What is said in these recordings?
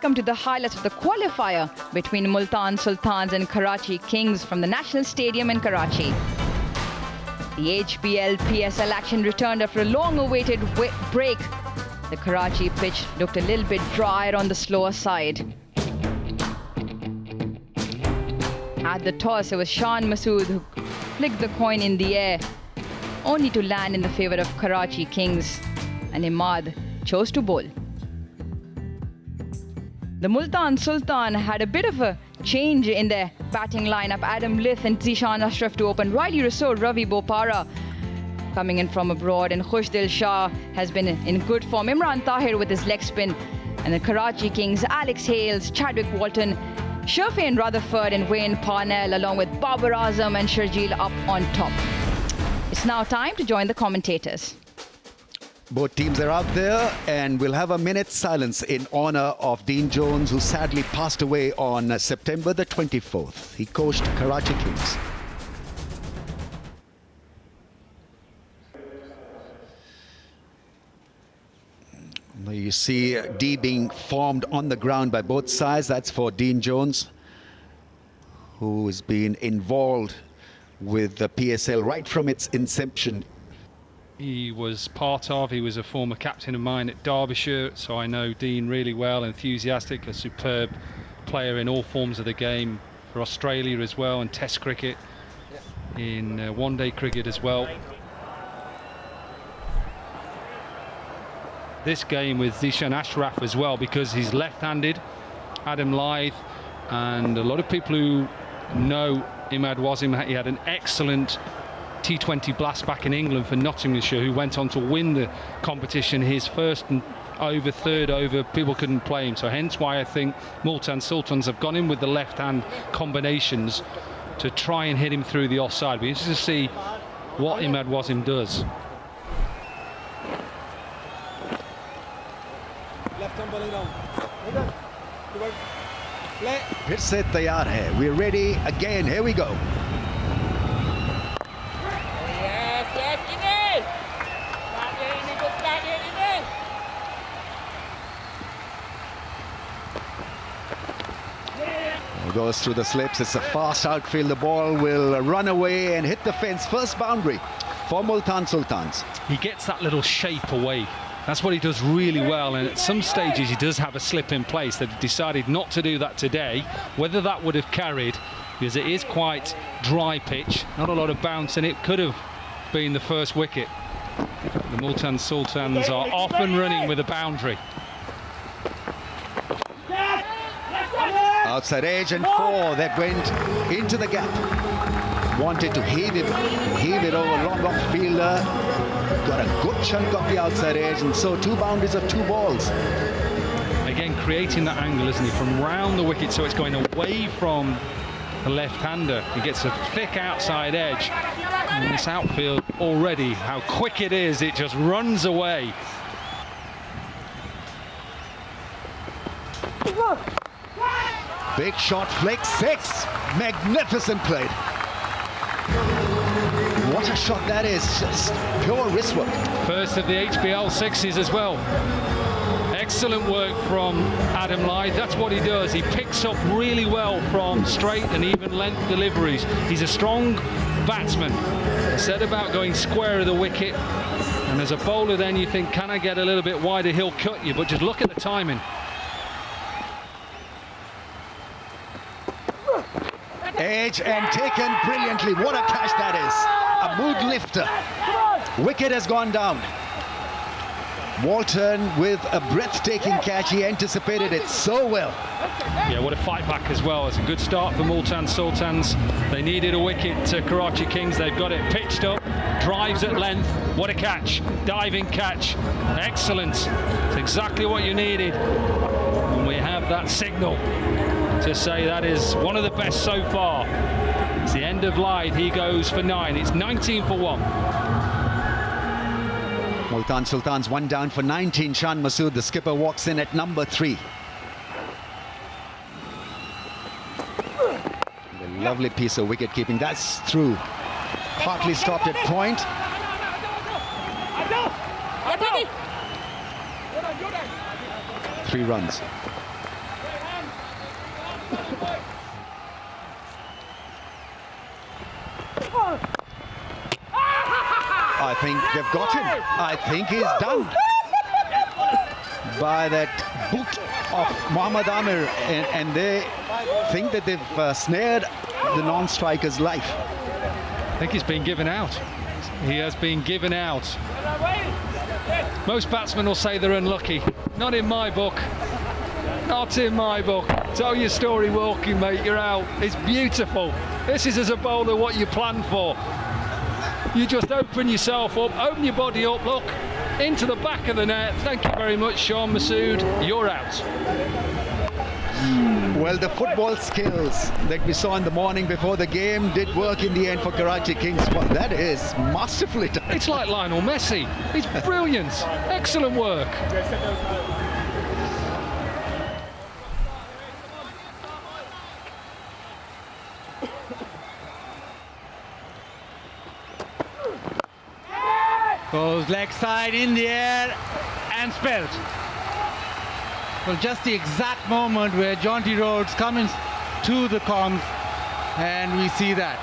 welcome to the highlights of the qualifier between Multan Sultans and Karachi Kings from the National Stadium in Karachi. The HBL PSL action returned after a long-awaited break. The Karachi pitch looked a little bit drier on the slower side. At the toss, it was Shan Masood who flicked the coin in the air, only to land in the favour of Karachi Kings, and Imad chose to bowl. The Multan Sultan had a bit of a change in their batting lineup. Adam Lith and Zishan Ashraf to open. Riley Rousseau, Ravi Bopara coming in from abroad, and Khushdil Shah has been in good form. Imran Tahir with his leg spin, and the Karachi Kings, Alex Hales, Chadwick Walton, Sherfain Rutherford and Wayne Parnell, along with Babar Azam and Sharjeel up on top. It's now time to join the commentators. Both teams are out there, and we'll have a minute's silence in honour of Dean Jones, who sadly passed away on September the 24th. He coached Karachi Kings. You see D being formed on the ground by both sides. That's for Dean Jones, who has been involved with the PSL right from its inception. He was a former captain of mine at Derbyshire, so I know Dean really well. Enthusiastic, a superb player in all forms of the game, for Australia as well, and Test cricket, in one-day cricket as well. This game with Zishan Ashraf as well, because he's left-handed, Adam Lyth, and a lot of people who know Imad Wasim, he had an excellent T20 blast back in England for Nottinghamshire, who went on to win the competition. His first and third over, people couldn't play him, so hence why I think Multan Sultans have gone in with the left-hand combinations to try and hit him through the offside. We're interested to see what Imad Wasim does. फिर से तैयार है. We're ready again. Here we go. Goes through the slips. It's a fast outfield. The ball will run away and hit the fence. First boundary for Multan Sultans. He gets that little shape away. That's what he does really well, and at some stages he does have a slip in place. They've decided not to do that today. Whether that would have carried, because it is quite dry pitch, not a lot of bounce, and it could have been the first wicket. The Multan Sultans are off and running with a boundary. Outside edge and four that went into the gap. Wanted to heave it over long off fielder. Got a good chunk of the outside edge, and so two boundaries of two balls. Again, creating that angle, isn't he, from round the wicket, so it's going away from the left-hander. He gets a thick outside edge, and this outfield already, how quick it is, it just runs away. Big shot, flick, six. Magnificent play. What a shot that is, just pure wrist work. First of the HBL sixes as well. Excellent work from Adam Lyth. That's what he does. He picks up really well from straight and even length deliveries. He's a strong batsman. I said about going square of the wicket, and as a bowler then you think, can I get a little bit wider, he'll cut you, but just look at the timing. Edge and taken brilliantly. What a catch that is. A mood lifter. Wicket has gone down. Walton with a breathtaking catch. He anticipated it so well. Yeah, what a fight back as well. It's a good start for Multan Sultans. They needed a wicket to Karachi Kings. They've got it pitched up. Drives at length. What a catch. Diving catch. Excellent. It's exactly what you needed. And we have that signal to say that is one of the best so far. It's the end of Lyth. He goes for 9. It's 19 for 1. Multan Sultans one down for 19. Shan Masood, the skipper, walks in at number 3. A lovely piece of wicket keeping. That's through. Partly stopped at point. 3 runs. I think they've got him. I think he's done by that boot of Mohammad Amir, and they think that they've snared the non-striker's life. I think he's been given out. He has been given out. Most batsmen will say they're unlucky. Not in my book. Not in my book. Tell your story walking, mate. You're out. It's beautiful. This is, as a bowler, what you plan for. You just open yourself up, open your body up, look, into the back of the net. Thank you very much, Sean Masood. You're out. Well, the football skills that we saw in the morning before the game did work in the end for Karachi Kings. Well, that is masterfully done. It's like Lionel Messi. It's brilliant. Excellent work. Goes leg side in the air and spelled. Well, just the exact moment where Jonty Rhodes comes to the comms, and we see that.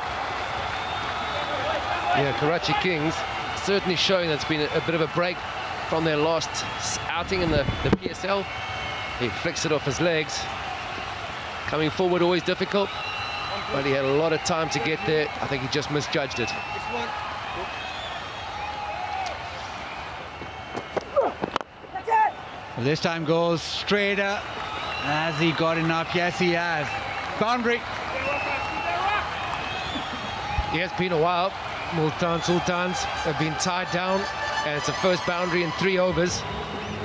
Yeah, Karachi Kings certainly showing that's been a bit of a break from their last outing in the PSL. He flicks it off his legs. Coming forward, always difficult, but he had a lot of time to get there. I think he just misjudged it. Well, this time goes straighter. Has he got enough? Yes, he has. Boundary. It has been a while. Multan Sultans have been tied down, and it's the first boundary in 3 overs.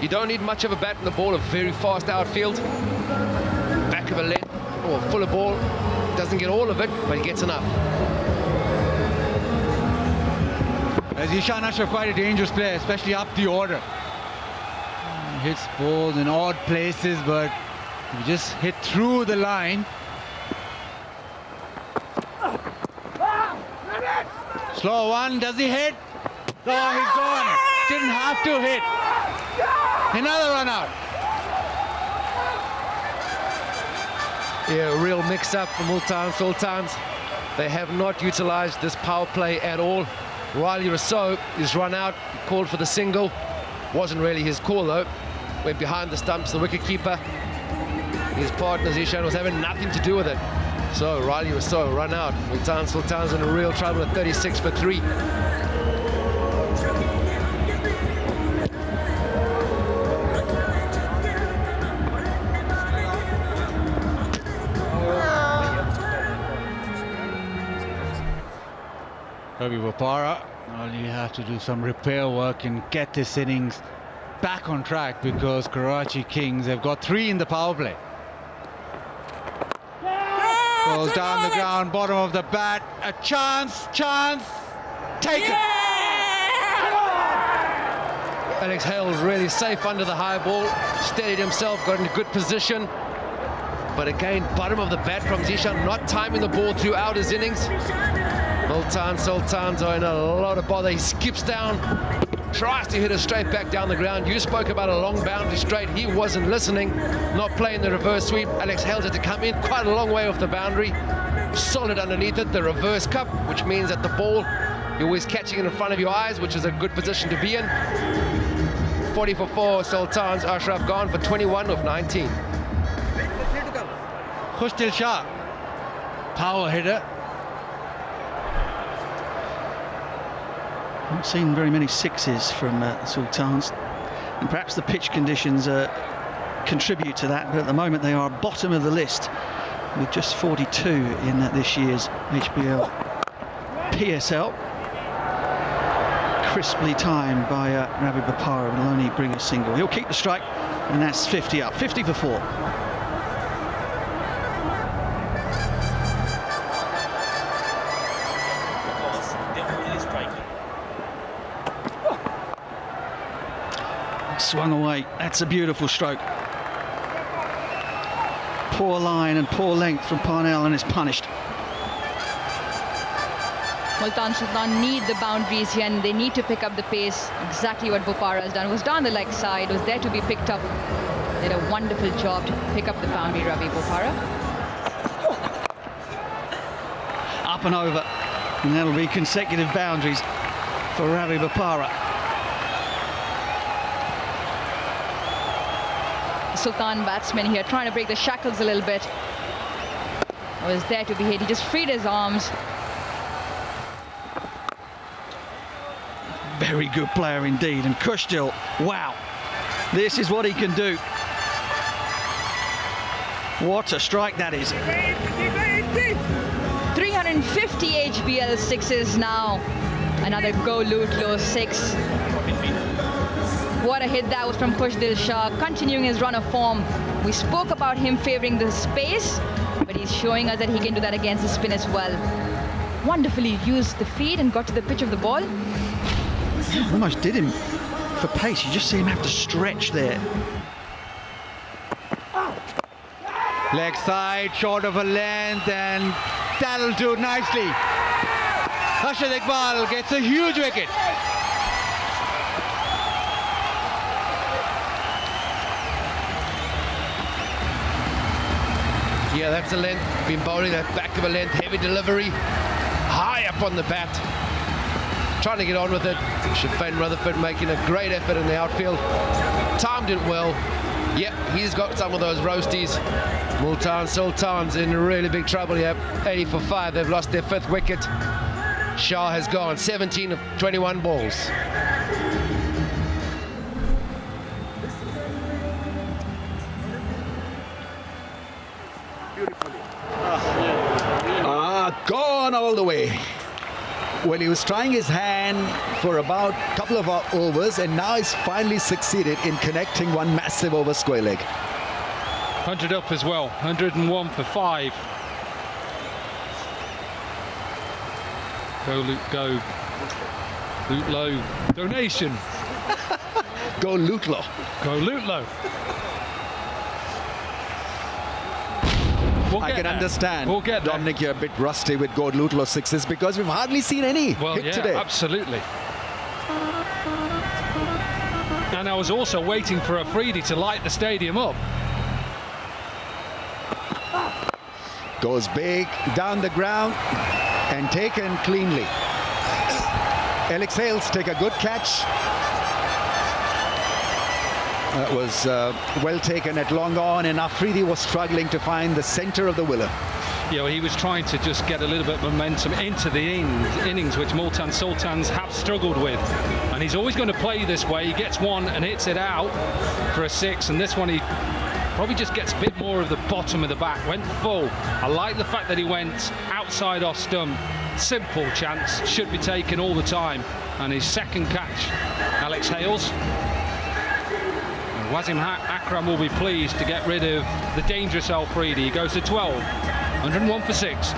You don't need much of a bat in the ball, a very fast outfield. Back of a length or fuller ball. Doesn't get all of it, but he gets enough. As Ishan Ashraf, quite a dangerous player, especially up the order. He hits balls in odd places, but he just hit through the line. Slow one, does he hit? Oh, he's gone. Didn't have to hit. Another run out. Yeah, a real mix-up for Multan Sultans. They have not utilized this power play at all. Riley Rousseau is run out, he called for the single. Wasn't really his call though. Went behind the stumps, the wicketkeeper. His partner Zishan was having nothing to do with it. So Riley Rousseau run out. Multan Sultans in a real trouble at 36 for 3. Ravi Bopara, well, you have to do some repair work and get this innings back on track, because Karachi Kings have got 3 in the power play. Goes down the ground, bottom of the bat, a chance, taken. Alex Hale was really safe under the high ball, steadied himself, got in a good position. But again, bottom of the bat from Zishan, not timing the ball throughout his innings. Multan Sultans are in a lot of bother. He skips down, tries to hit it straight back down the ground. You spoke about a long boundary straight. He wasn't listening, not playing the reverse sweep. Alex Hale had to come in quite a long way off the boundary. Solid underneath it, the reverse cup, which means that the ball, you're always catching it in front of your eyes, which is a good position to be in. 40 for 4, Sultans. Ashraf gone for 21 of 19. Khushtil Shah, power hitter. Not seen very many sixes from Sultans, and perhaps the pitch conditions contribute to that, but at the moment they are bottom of the list with just 42 in this year's HBL PSL. Crisply timed by Ravi Bopara, will only bring a single. He'll keep the strike, and that's 50 up, 50 for 4. Swung away. That's a beautiful stroke. Poor line and poor length from Parnell, and it's punished. Multan Sultan need the boundaries here, and they need to pick up the pace. Exactly what Bopara has done. Was down the leg side, was there to be picked up. Did a wonderful job to pick up the boundary, Ravi Bopara. Up and over, and that'll be consecutive boundaries for Ravi Bopara. Sultan batsman here trying to break the shackles a little bit. Was there to be hit. He just freed his arms. Very good player indeed. And Kushdil, wow, this is what he can do. What a strike that is. 350 HBL sixes now. Another Go Lutlo 6. What a hit that was from Kushdil Shah, continuing his run of form. We spoke about him favouring the space, but he's showing us that he can do that against the spin as well. Wonderfully used the feet and got to the pitch of the ball. Almost did him for pace. You just see him have to stretch there. Leg side, short of a length, and that'll do nicely. Rashid Iqbal gets a huge wicket. Yeah, that's a length. Been bowling that back of a length, heavy delivery, high up on the bat. Trying to get on with it. Shafane Rutherford making a great effort in the outfield. Timed it well. Yep, he's got some of those roasties. Multan Sultans in really big trouble here. 80 for 5. They've lost their 5th wicket. Shah has gone 17 of 21 balls. Gone all the way. Well, he was trying his hand for about a couple of overs, and now he's finally succeeded in connecting one massive over square leg. 100 up as well, 101 for 5. Go Lutlo donation. Go Lutlo. Go Lutlo. I can understand, We'll get there. Dominic, you're a bit rusty with Go Lutlo sixes because we've hardly seen any hit today. Absolutely. And I was also waiting for Afridi to light the stadium up. Goes big, down the ground, and taken cleanly. Alex Hales take a good catch. That was well taken at long on, and Afridi was struggling to find the centre of the willow. Yeah, well, he was trying to just get a little bit of momentum into the innings, which Multan Sultans have struggled with. And he's always going to play this way. He gets one and hits it out for a 6, and this one he probably just gets a bit more of the bottom of the bat. Went full. I like the fact that he went outside off stump. Simple chance, should be taken all the time. And his second catch, Alex Hales. Wasim Akram will be pleased to get rid of the dangerous Afridi. He goes to 12, 101 for 6.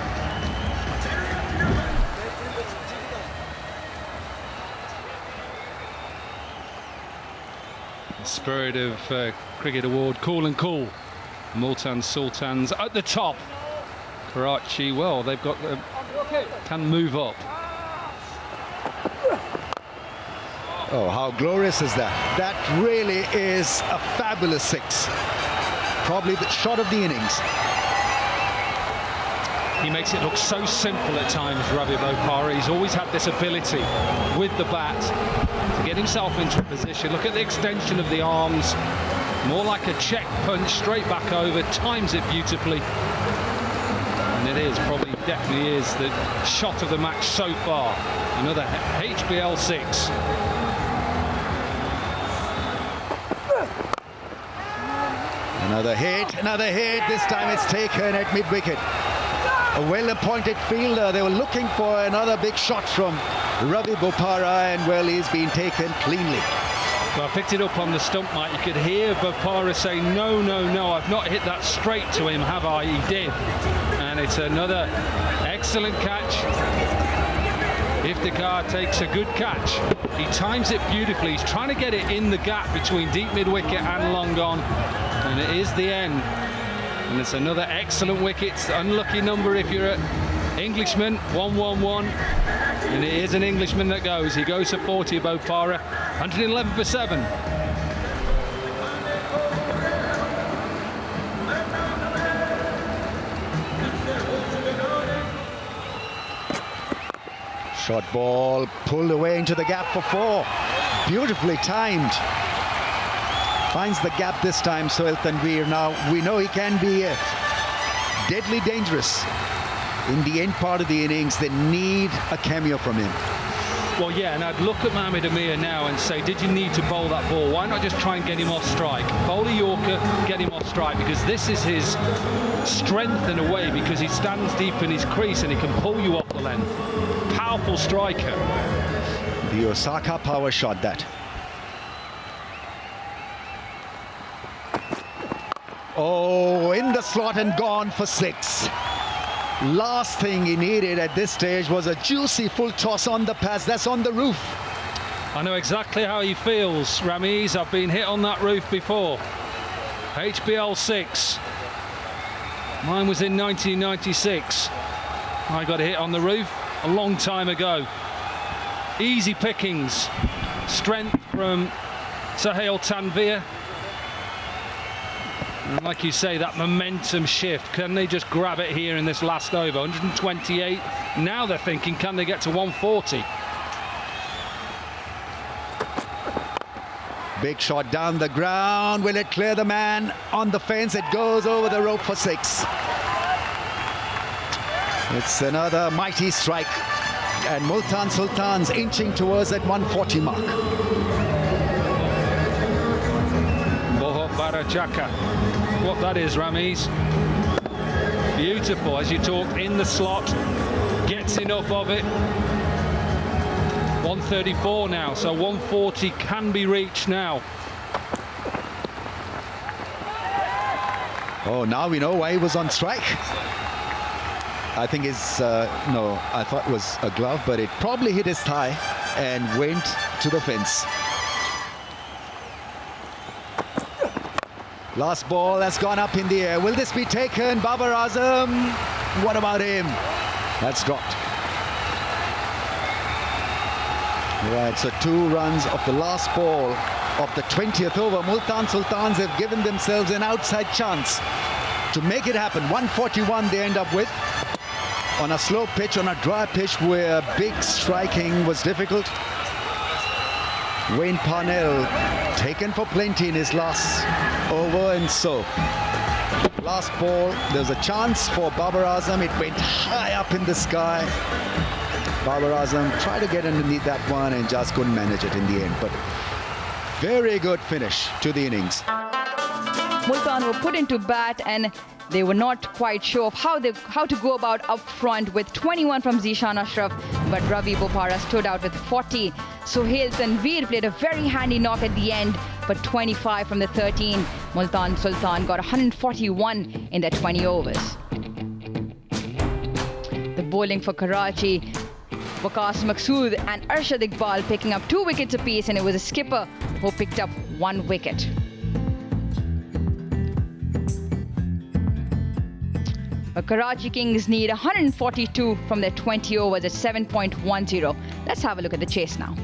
The Spirit of Cricket Award, cool and cool. Multan Sultans at the top. Karachi, well, they've got can move up. Oh, how glorious is that? That really is a fabulous 6. Probably the shot of the innings. He makes it look so simple at times, Ravi Bopara. He's always had this ability with the bat to get himself into a position. Look at the extension of the arms. More like a check punch, straight back over, times it beautifully. And it is, probably definitely is, the shot of the match so far. Another HBL 6. Another hit, this time it's taken at mid-wicket. A well-appointed fielder, they were looking for another big shot from Ravi Bopara, and well, he's been taken cleanly. Well, I picked it up on the stump, Mike. You could hear Bopara say, no, I've not hit that straight to him, have I? He did. And it's another excellent catch. Iftikhar takes a good catch. He times it beautifully. He's trying to get it in the gap between deep mid-wicket and long on. And it is the end. And it's another excellent wicket. It's an unlucky number if you're an Englishman. 111. And it is an Englishman that goes. He goes to 40, Bopara. 111 for 7. Short ball pulled away into the gap for 4. Beautifully timed. Finds the gap this time, Sohail Tanveer. Now we know he can be deadly dangerous in the end part of the innings. They need a cameo from him. Well, yeah, and I'd look at Mohamed Amir now and say, did you need to bowl that ball? Why not just try and get him off strike? Bowl a Yorker, get him off strike, because this is his strength in a way, because he stands deep in his crease and he can pull you off the length. Powerful striker. The Osaka power shot that. Oh, in the slot and gone for 6. Last thing he needed at this stage was a juicy full toss on the pass. That's on the roof. I know exactly how he feels, Ramiz. I've been hit on that roof before. HBL 6. Mine was in 1996. I got a hit on the roof a long time ago. Easy pickings. Strength from Sohail Tanveer. And like you say, that momentum shift, can they just grab it here in this last over? 128. Now they're thinking, can they get to 140? Big shot down the ground. Will it clear the man on the fence? It goes over the rope for 6. It's another mighty strike. And Multan Sultans inching towards that 140 mark. Barachaka. What that is, Ramiz. Beautiful, as you talk, in the slot, gets enough of it. 134 now, so 140 can be reached now. Oh, now we know why he was on strike. I think it's no, I thought it was a glove, but it probably hit his thigh and went to the fence. Last ball has gone up in the air. Will this be taken? Babar Azam. What about him? That's dropped. Right, so 2 runs of the last ball of the 20th over. Multan Sultans have given themselves an outside chance to make it happen. 141 they end up with on a slow pitch, on a dry pitch where big striking was difficult. Wayne Parnell taken for plenty in his last over, and so last ball, there's a chance for Babar Azam. It went high up in the sky. Babar Azam tried to get underneath that one and just couldn't manage it in the end, but very good finish to the innings. Multan were put into bat and they were not quite sure of how to go about up front with 21 from Zishan Ashraf, but Ravi Bopara stood out with 40. Sohail Tanveer played a very handy knock at the end, but 25 from the 13. Multan Sultan got 141 in their 20 overs. The bowling for Karachi, Waqas Maqsood and Arshad Iqbal picking up 2 wickets apiece, and it was a skipper who picked up 1 wicket. The Karachi Kings need 142 from their 20 overs at 7.10. Let's have a look at the chase now.